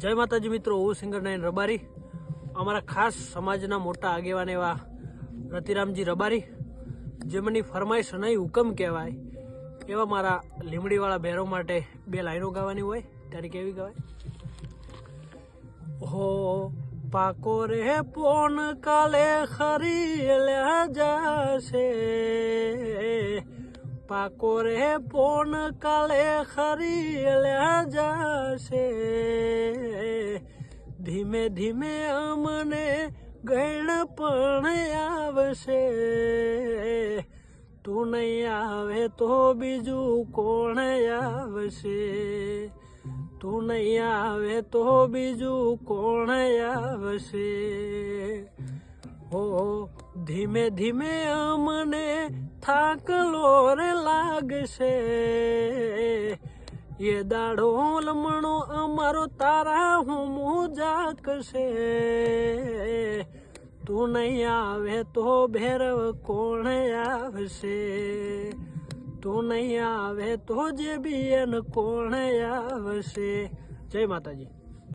जय माताजी मित्रों, હું સિંગર નાયન રબારી, અમારા ખાસ સમાજના મોટા આગેવાન એવા રતિરામજી રબારી, જેમની ફરમાઈશ નહીં હુકમ કહેવાય એવા મારા લીમડીવાળા ભેરો માટે બે લાઈનો ગાવાની હોય ત્યારે કેવી ગવાય? હો પાકો રે પોન કાલે ખરી લ્યા જાશે, પાકો રે પોન કાલે ખરી લ્યા જાશે, ધીમે ધીમે અમને ગણ પણ આવશે, તું નહીં આવે તો બીજું કોણ આવશે, તું નહીં આવે તો બીજું કોણ આવશે, હો ધીમે ધીમે અમને થાકલો રે લાગશે, એ દાડો લમણો અમારો તારા હું જાગશે, તું નહીં આવે તો ભેરવ કોણ આવશે, તું નહીં આવે તો જે બી એને કોણ આવશે। જય માતાજી।